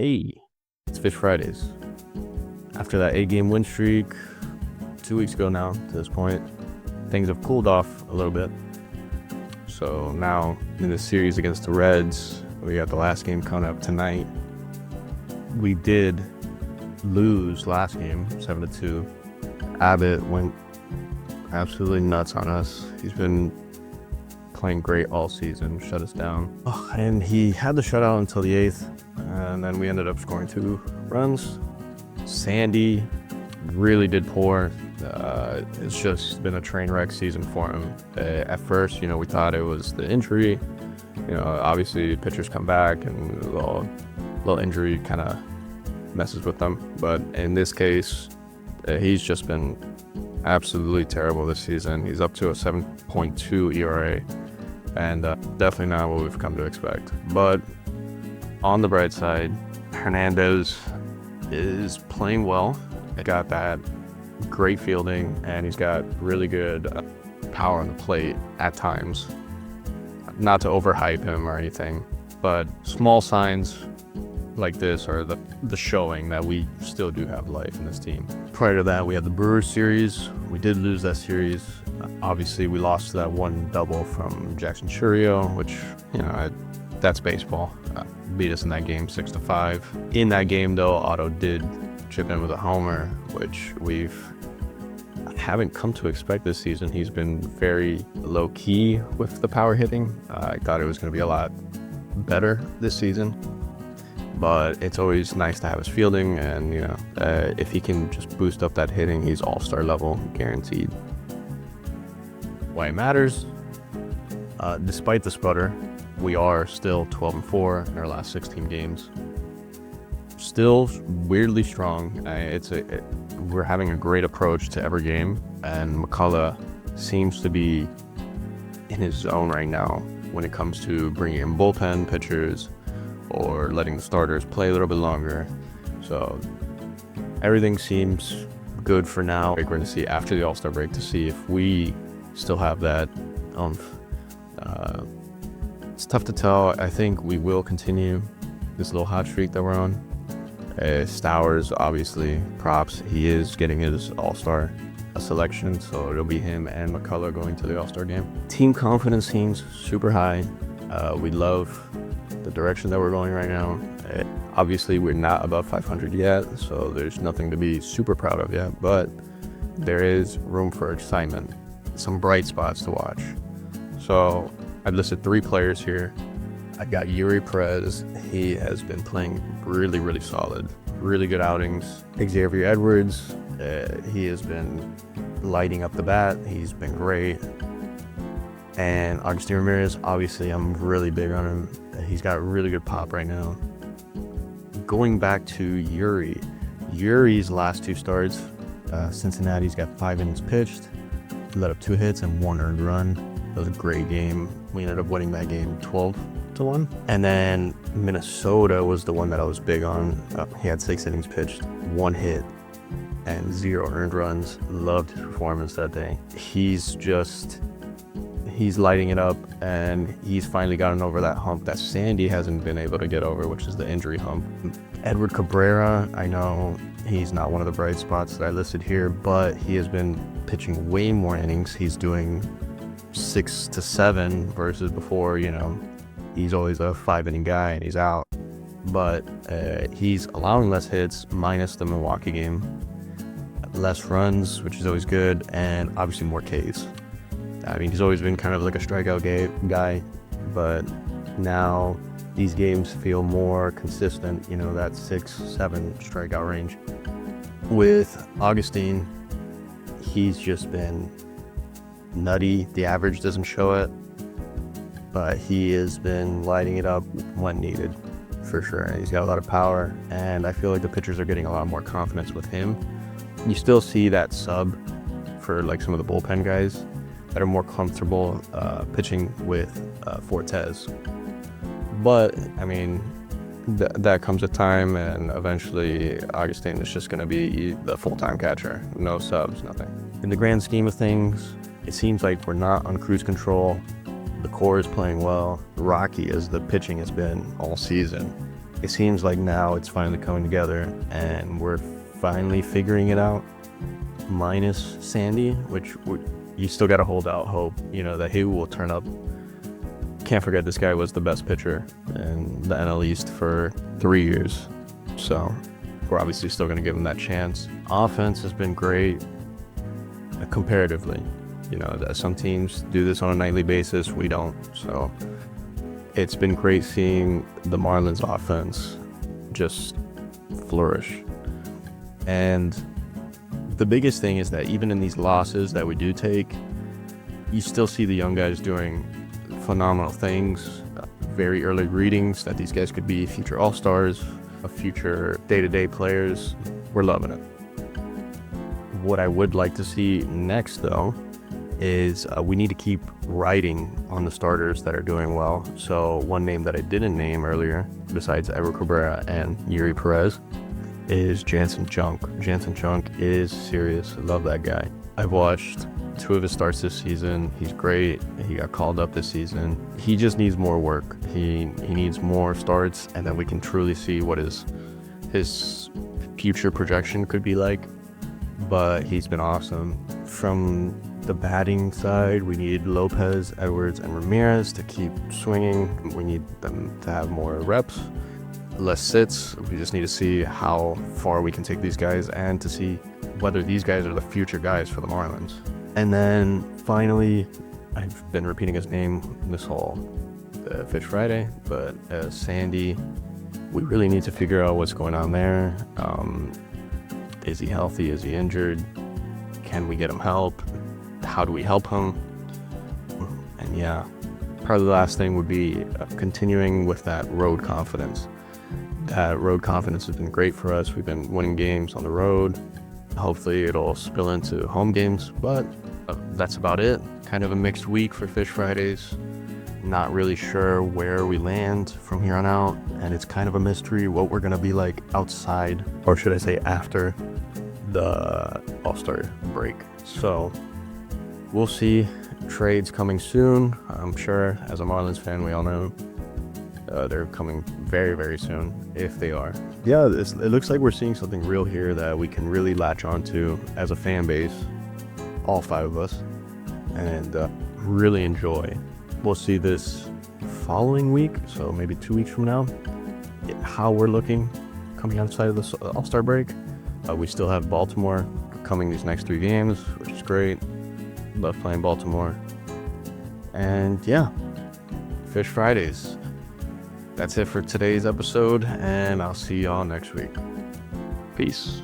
Hey, it's Fish Fridays. After that 8-game win streak, 2 weeks ago now to this point, things have cooled off a little bit. So now in this series against the Reds, we got the last game coming up tonight. We did lose last game, 7-2. Abbott went absolutely nuts on us. He's been playing great all season, shut us down. And he had the shutout until the 8th, and then we ended up scoring 2 runs. Sandy really did poor. It's just been a train wreck season for him. At first, we thought it was the injury. Obviously pitchers come back and a little injury kind of messes with them. But in this case, he's just been absolutely terrible this season. He's up to a 7.2 ERA, and definitely not what we've come to expect. But on the bright side, Hernandez is playing well. He got that great fielding, and he's got really good power on the plate at times. Not to overhype him or anything, but small signs like this are the showing that we still do have life in this team. Prior to that, we had the Brewers series. We did lose that series. Obviously, we lost that one double from Jackson Churio, which, that's baseball. Beat us in that game 6-5. In that game, though, Otto did chip in with a homer, which haven't come to expect this season. He's been very low-key with the power hitting. I thought it was going to be a lot better this season, but it's always nice to have his fielding, and if he can just boost up that hitting, he's all-star level guaranteed. Why it matters, despite the sputter, we are still 12-4 in our last 16 games. Still weirdly strong. We're having a great approach to every game, and McCullough seems to be in his zone right now when it comes to bringing in bullpen pitchers or letting the starters play a little bit longer. So everything seems good for now. We're going to see after the All-Star break to see if we still have that oomph. It's tough to tell. I think we will continue this little hot streak that we're on. Stowers, obviously, props. He is getting his All-Star selection, so it'll be him and McCullough going to the All-Star game. Team confidence seems super high. We love the direction that we're going right now. Obviously, we're not above 500 yet, so there's nothing to be super proud of yet, but there is room for excitement, some bright spots to watch. So I've listed 3 players here. I got Eury Pérez. He has been playing really, really solid. Really good outings. Xavier Edwards, he has been lighting up the bat. He's been great. And Agustín Ramírez, obviously, I'm really big on him. He's got really good pop right now. Going back to Eury's last 2 starts, Cincinnati's got 5 innings pitched. He let up 2 hits and 1 earned run. That was a great game. We ended up winning that game 12-1. And then Minnesota was the one that I was big on. He had 6 innings pitched, 1 hit, and 0 earned runs. Loved his performance that day. He's lighting it up, and he's finally gotten over that hump that Sandy hasn't been able to get over, which is the injury hump. Edward Cabrera, I know he's not one of the bright spots that I listed here, but he has been pitching way more innings. He's doing 6 to 7 versus before, he's always a 5-inning guy and he's out. But he's allowing less hits, minus the Milwaukee game, less runs, which is always good, and obviously more Ks. I mean, he's always been kind of like a strikeout guy, but now these games feel more consistent, that 6-7 strikeout range. With Agustín, he's just been nutty. The average doesn't show it, but he has been lighting it up when needed, for sure. He's got a lot of power, and I feel like the pitchers are getting a lot more confidence with him. You still see that sub for like some of the bullpen guys that are more comfortable pitching with Fortes. But, I mean, that comes with time, and eventually Agustín is just going to be the full-time catcher. No subs, nothing. In the grand scheme of things, it seems like we're not on cruise control. The core is playing well. Rocky as the pitching has been all season. it seems like now it's finally coming together and we're finally figuring it out, minus Sandy, which you still got to hold out hope, that he will turn up. Can't forget this guy was the best pitcher in the NL East for 3 years. So we're obviously still going to give him that chance. Offense has been great comparatively. Some teams do this on a nightly basis. We don't. So it's been great seeing the Marlins offense just flourish. And the biggest thing is that even in these losses that we do take, you still see the young guys doing phenomenal things. Very early readings that these guys could be future all-stars, future day-to-day players. We're loving it. What I would like to see next, though, is we need to keep riding on the starters that are doing well. So one name that I didn't name earlier, besides Edward Cabrera and Eury Pérez, is Jansen Junk. Jansen Junk is serious. I love that guy. I've watched 2 of his starts this season. He's great. He got called up this season. He just needs more work. He needs more starts, and then we can truly see what his future projection could be like. But he's been awesome. From the batting side, we need Lopez, Edwards, and Ramirez to keep swinging. We need them to have more reps, less sits. We just need to see how far we can take these guys and to see whether these guys are the future guys for the Marlins. And then finally, I've been repeating his name this whole Fish Friday, but Sandy, we really need to figure out what's going on there. Is he healthy? Is he injured? Can we get him help? How do we help him? And yeah, probably the last thing would be continuing with that road confidence. That road confidence has been great for us. We've been winning games on the road. Hopefully it'll spill into home games, but that's about it. Kind of a mixed week for Fish Fridays. Not really sure where we land from here on out, and it's kind of a mystery what we're going to be like outside, or should I say after the All-Star break. So we'll see. Trades coming soon. I'm sure as a Marlins fan, we all know they're coming very, very soon, if they are. Yeah, it looks like we're seeing something real here that we can really latch onto as a fan base, all 5 of us, and really enjoy. We'll see this following week, so maybe 2 weeks from now, how we're looking coming outside of the All-Star break. We still have Baltimore coming these next 3 games, which is great. Love playing Baltimore. And yeah, Fish Fridays. That's it for today's episode, and I'll see y'all next week. Peace.